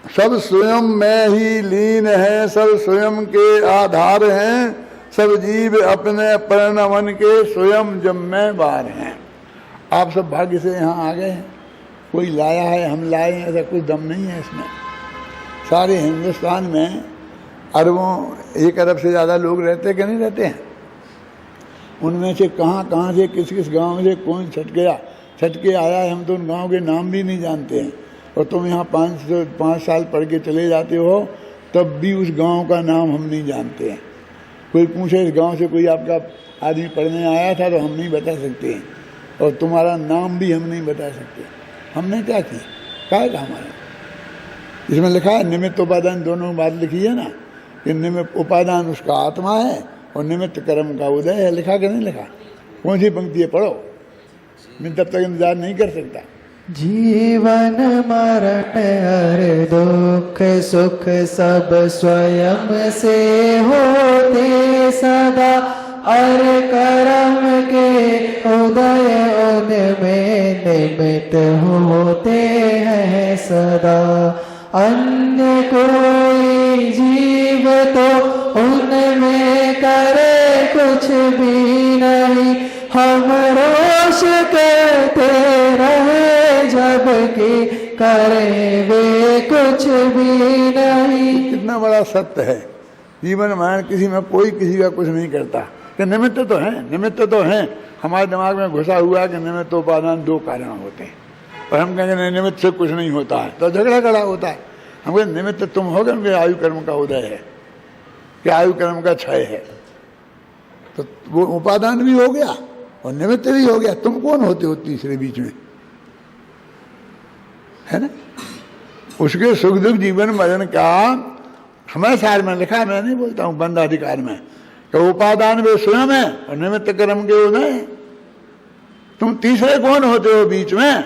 सब स्वयं में ही लीन है, सब स्वयं के आधार हैं, सब जीव अपने परिणमन के स्वयं जिम्मेवार हैं। आप सब भाग्य से यहाँ आ गए हैं, कोई लाया है, हम लाए हैं, ऐसा कुछ दम नहीं है इसमें। सारे हिंदुस्तान में अरबों 1 अरब से ज़्यादा लोग रहते कि नहीं रहते हैं? उनमें से कहाँ से किस किस गांव से कौन छट के आया है, हम तो उन गांव के नाम भी नहीं जानते हैं। और तुम यहाँ 5 साल पढ़ के चले जाते हो तब भी उस गांव का नाम हम नहीं जानते हैं। कोई पूछे इस गांव से कोई आपका आदमी पढ़ने आया था तो हम नहीं बता सकते हैं, और तुम्हारा नाम भी हम नहीं बता सकते। हमने क्या किया? क्या था हमारा? इसमें लिखा है निमित्त उपादान, दोनों बात लिखी है ना, कि निमित्त उपादान उसका आत्मा है और निमित्त कर्म का उदय है। लिखा कि नहीं लिखा? कौन सी पंक्ति है? पढ़ो, मैं तब तक इंतजार नहीं कर सकता। जीवन मरण हर दुख सुख सब स्वयं से होते सदा, और कर्म के उदय उनमें निमित्त होते हैं सदा। अन्य कोई जीव तो उनमें करे कुछ भी नहीं, हम रोष करते रहे जबकि करे वे कुछ भी नहीं। कितना बड़ा सत्य है। जीवन में किसी में कोई किसी का कुछ नहीं करता, कि निमित्त तो है, निमित्त तो है। हमारे दिमाग में घुसा हुआ कि निमित्त उपादान 2 कारण होते हैं, और हम कहेंगे नहीं निमित्त से कुछ नहीं होता है, तो झगड़ा खड़ा होता है। हम कहें निमित्त तुम हो गए, उनके आयु कर्म का उदय है, कि आयु कर्म का क्षय है, तो वो उपादान भी हो गया और निमित्त भी हो गया। तुम कौन होते हो तीसरे बीच में? है ना। उसके सुख दुख जीवन मरण का हमारे सार में लिखा है, मैं नहीं बोलता हूँ, बंद अधिकार में, कि उपादान वे स्वयं है और निमित्त कर्म के उदय। तुम तीसरे कौन होते हो बीच में?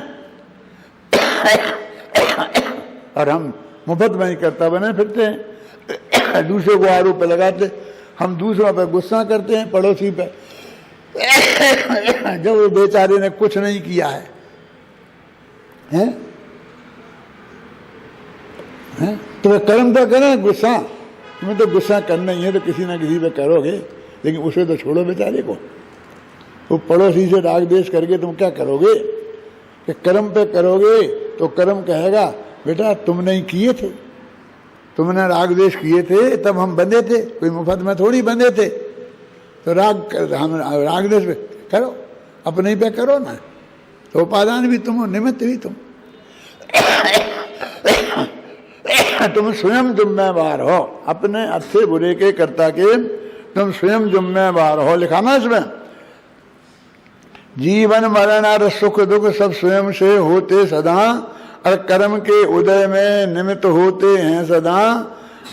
और हम मुफ्त में ही करता बने फिरते हैं, दूसरे को आरोप लगाते। हम दूसरों पर गुस्सा करते हैं, पड़ोसी पे, जब वो बेचारे ने कुछ नहीं किया है, हैं? हैं? तो कर्म तो करें, गुस्सा तुम्हें तो गुस्सा करना ही है, तो किसी ना किसी पे करोगे, लेकिन उसे तो छोड़ो बेचारे को। वो पड़ोसी से राग द्वेष करके तुम क्या करोगे? कि कर्म पे करोगे तो कर्म कहेगा बेटा तुम नहीं किए थे, तुमने राग द्वेष किए थे तब हम बंधे थे, कोई मुफ्त में थोड़ी बंधे थे। तो हम राग द्वेष करो, अपने ही पे करो ना, तो उपादान भी तुम हो, निमित्त भी तुम। तुम स्वयं जिम्मेवार हो, अपने अच्छे बुरे के कर्ता के तुम स्वयं जिम्मेवार हो। लिखा ना इसमें, जीवन मरण और सुख दुख सब स्वयं से होते सदा, और कर्म के उदय में निमित्त होते हैं सदा।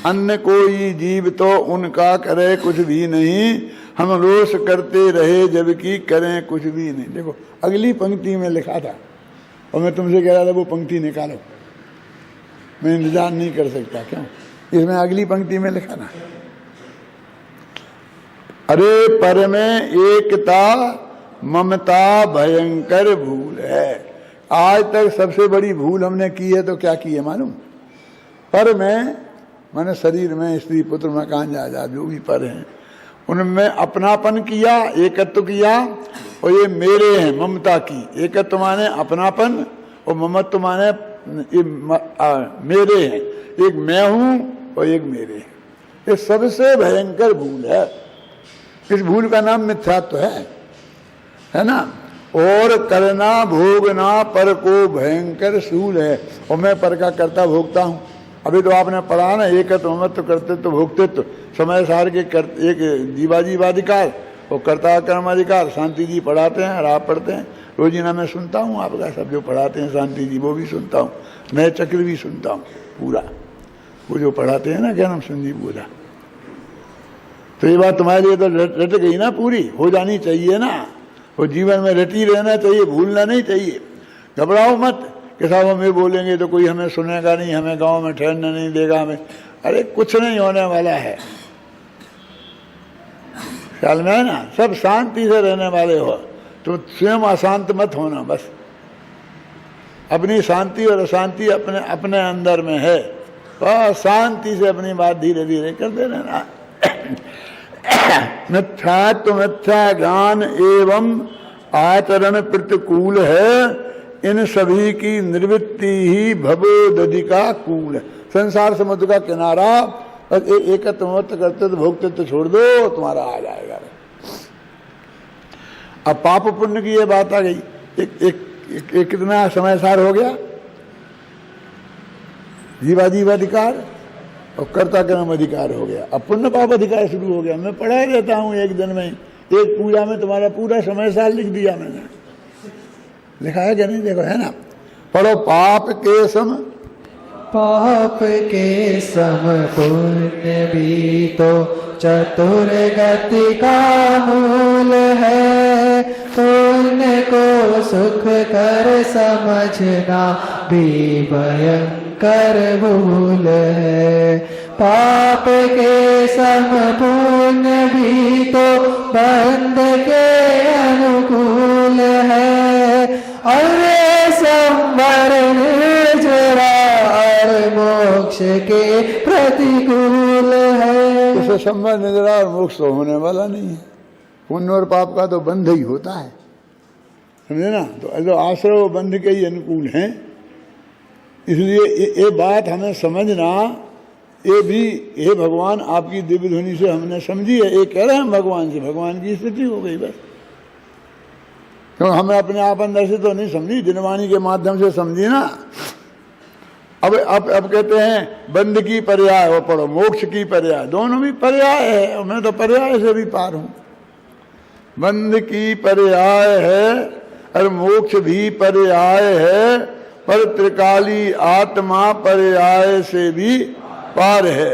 अन्य कोई जीव तो उनका करे कुछ भी नहीं, हम रोष करते रहे जबकि करें कुछ भी नहीं। देखो अगली पंक्ति में लिखा था, और मैं तुमसे कह रहा था वो पंक्ति निकालो, मैं इंतजार नहीं कर सकता। क्यों? इसमें अगली पंक्ति में लिखा ना, अरे पर में एकता ममता भयंकर भूल है। आज तक सबसे बड़ी भूल हमने की है तो क्या की है मालूम? पर में मैंने शरीर में, स्त्री पुत्र मकान जायदाद जो भी पर हैं उनमें अपनापन किया, एकत्व किया, और ये मेरे हैं ममता की। एकत्व माने अपनापन और ममत्व माने ये मेरे हैं, एक मैं हूं और एक मेरे हैं। ये सबसे भयंकर भूल है। इस भूल का नाम मिथ्यात्व है ना। और करना भोगना पर को भयंकर सूल है, और मैं पर का करता भोगता हूं। अभी तो आपने पढ़ा ना, एकत्व ममत्व कर्तृत्व भोक्तृत्व समय सार के एक जीवाजीवाधिकार और कर्ता कर्माधिकार। शांति जी पढ़ाते हैं और आप पढ़ते हैं, रोजीना में सुनता हूँ आपका सब जो पढ़ाते हैं शांति जी, वो भी सुनता हूँ, मैं चक्र भी सुनता हूँ पूरा, वो जो पढ़ाते हैं ना, क्या नाम संजीव बोला। तो ये बात तुम्हारे लिए तो रट गई ना, पूरी हो जानी चाहिए ना, वो जीवन में रटी रहना चाहिए, भूलना नहीं चाहिए। घबराओ मत कि साहब हम ये बोलेंगे तो कोई हमें सुनेगा नहीं, हमें गांव में ठहरने नहीं देगा हमें। अरे कुछ नहीं होने वाला है, ख्याल में है ना। सब शांति से रहने वाले हो, तो स्वयं अशांत मत होना। बस अपनी शांति और अशांति अपने अपने अंदर में है, बस शांति से अपनी बात धीरे धीरे करते रहना। मिथ्यात्व मिथ्या ज्ञान एवं आचरण प्रतिकूल है, इन सभी की निवृत्ति ही भवोदधि का कूल है। संसार समुद्र का किनारा, एकत्व मत करते तो भोगते तो छोड़ दो, तुम्हारा आ जाएगा। अब पाप पुण्य की ये बात आ गई। एक कितना समय सार हो गया, जीवाजीवाधिकार और कर्ता कर्म अधिकार हो गया। अब पुण्य पाप अधिकार शुरू हो गया। मैं पढ़ा ही रहता हूँ, एक दिन में एक पूजा में तुम्हारा पूरा समय साल लिख दिया मैंने। लिखा है क्या नहीं? देखो है ना, पढ़ो। पाप के सम पुण्य भी तो चतुर गति का मूल है, पुण्य को सुख कर समझना भी भयंकर भूल है। पाप के सम पुण्य भी तो बंध के अनुकूल है, और संवर निर्जरा और मोक्ष के प्रतिकूल है। उसे संवर निर्जरा और मोक्ष तो होने वाला नहीं है। पुण्य और पाप का तो बंध ही होता है, समझे ना। तो आश्रय और बंध के ही अनुकूल हैं। इसलिए ये बात हमें समझना, ये भी हे भगवान आपकी दिव्य ध्वनि से हमने समझी है। ये कह रहे हैं भगवान से, भगवान की स्थिति हो गई बस। क्योंकि हमें अपने आप अंदर से तो नहीं समझी, दिनवाणी के माध्यम से समझी ना। अब कहते हैं बंध की पर्याय, वो पढ़ो मोक्ष की पर्याय, दोनों भी पर्याय है, और मैं तो पर्याय से भी पार हूं। बंध की पर्याय है और मोक्ष भी पर्याय है, पर त्रिकाली आत्मा पर्याय से भी पार है।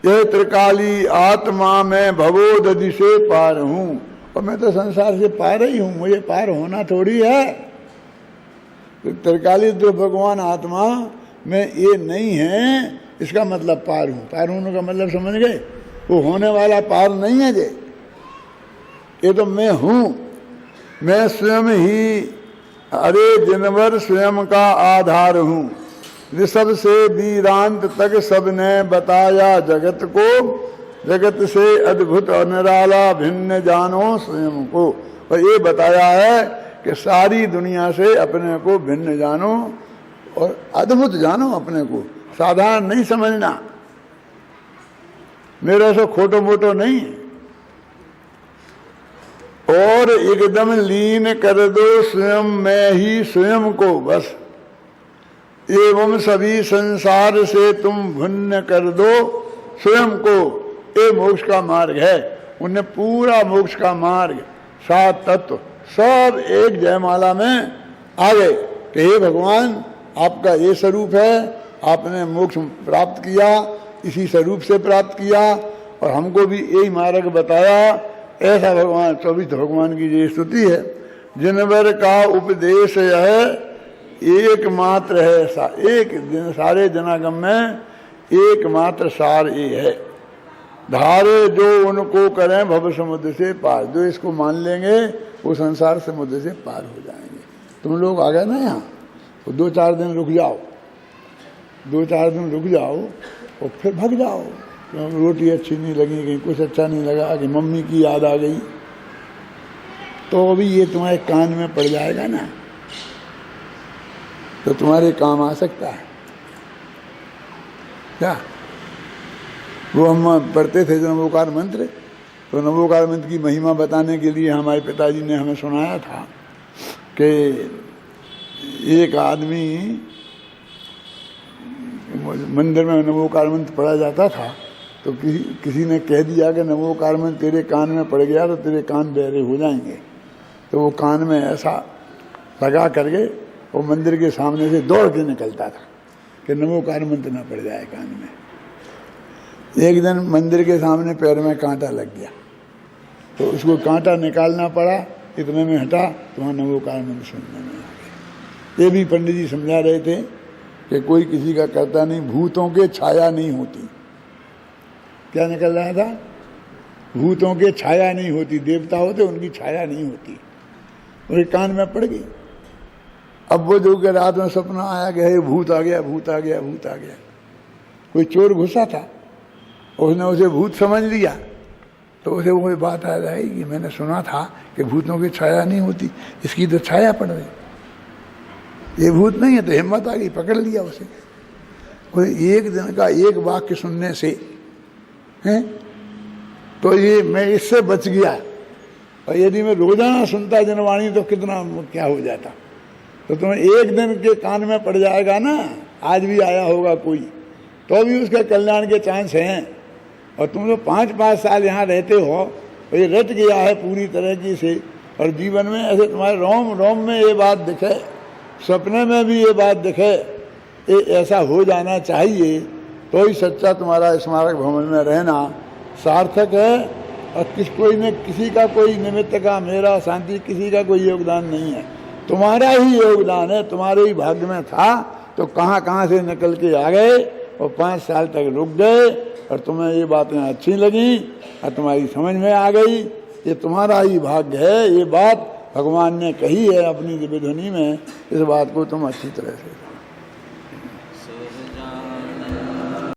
यह त्रिकाली आत्मा में भवोदधि से पार हूं, और मैं तो संसार से पार ही हूं, मुझे पार होना थोड़ी है। तो त्रिकाली तो भगवान आत्मा में ये नहीं है, इसका मतलब पार हूं। पार होने का मतलब समझ गए? वो होने वाला पार नहीं है जे, ये तो मैं हूं। मैं स्वयं ही अरे जिनवर स्वयं का आधार हूं। ऋषभ से वीरांत तक सबने बताया जगत को, जगत से अद्भुत और निराला भिन्न जानो स्वयं को। और ये बताया है कि सारी दुनिया से अपने को भिन्न जानो और अद्भुत जानो अपने को। साधारण नहीं समझना, मेरा सो खोटो मोटो नहीं। और एकदम लीन कर दो स्वयं में ही स्वयं को बस, एवं सभी संसार से तुम भिन्न कर दो स्वयं को, ये मोक्ष का मार्ग है। उन्हें पूरा मोक्ष का मार्ग 7 तत्व सब एक जयमाला में आ गए कि हे भगवान आपका ये स्वरूप है, आपने मोक्ष प्राप्त किया, इसी स्वरूप से प्राप्त किया और हमको भी यही मार्ग बताया। ऐसा भगवान 24 भगवान की ये स्तुति है। जिनवर का उपदेश है एकमात्र है, एक दिन सारे जनागम में एकमात्र सार ये है। धारे जो उनको करें भव समुद्र से पार, जो इसको मान लेंगे वो संसार समुद्र से पार हो जाएंगे। तुम लोग आ गए ना यहाँ, तो 2-4 दिन रुक जाओ, 2-4 दिन रुक जाओ और फिर भाग जाओ। रोटी अच्छी नहीं लगी, कहीं कुछ अच्छा नहीं लगा, कि मम्मी की याद आ गई, तो अभी ये तुम्हारे कान में पड़ जाएगा ना, तो तुम्हारे काम आ सकता है क्या। वो हम पढ़ते थे जो नमोकार मंत्र, तो नमोकार मंत्र की महिमा बताने के लिए हमारे पिताजी ने हमें सुनाया था कि एक आदमी मंदिर में नमोकार मंत्र पढ़ा जाता था, तो किसी ने कह दिया कि नमोकार मंत्र तेरे कान में पड़ गया तो तेरे कान बहरे हो जाएंगे। तो वो कान में ऐसा लगा करके वो मंदिर के सामने से दौड़ के निकलता था कि नमोकार मंत्र ना पड़ जाए कान में। एक दिन मंदिर के सामने पैर में कांटा लग गया, तो उसको कांटा निकालना पड़ा, इतने में हटा तो वहाँ नमोकार मंत्र सुनने में आ गया। ये भी पंडित जी समझा रहे थे कि कोई किसी का करता नहीं, भूतों के छाया नहीं होती। क्या निकल रहा था? भूतों के छाया नहीं होती, देवता होते उनकी छाया नहीं होती। उनके कान में पड़ गई। अब वो जो कि रात में सपना आया कि हे भूत आ गया, भूत आ गया, भूत आ गया। कोई चोर घुसा था, उसने उसे भूत समझ लिया, तो उसे वो बात आ रही कि मैंने सुना था कि भूतों की छाया नहीं होती, इसकी तो छाया पड़ रही, ये भूत नहीं है। तो हिम्मत आ गई, पकड़ लिया उसे। कोई एक दिन का एक वाक्य सुनने से है तो ये मैं इससे बच गया, और यदि मैं रोजाना सुनता जनवाणी तो कितना क्या हो जाता। तो तुम्हें एक दिन के कान में पड़ जाएगा ना, आज भी आया होगा कोई, तो भी उसके कल्याण के चांस हैं। और तुम जो 5-5 साल यहाँ रहते हो, तो ये रट गया है पूरी तरीके से, और जीवन में ऐसे तुम्हारे रोम रोम में ये बात दिखे, सपने में भी ये बात दिखे, ये ऐसा हो जाना चाहिए, तो ही सच्चा तुम्हारा स्मारक भवन में रहना सार्थक है। और किसी का कोई निमित्त का, मेरा शांति किसी का कोई योगदान नहीं है, तुम्हारा ही योगदान है। तुम्हारे ही भाग्य में था तो कहाँ से निकल के आ गए और 5 साल तक रुक गए, और तुम्हें ये बातें अच्छी लगी और तुम्हारी समझ में आ गई। ये तुम्हारा ही भाग्य है। ये बात भगवान ने कही है अपनी दिव्य ध्वनि में, इस बात को तुम अच्छी तरह से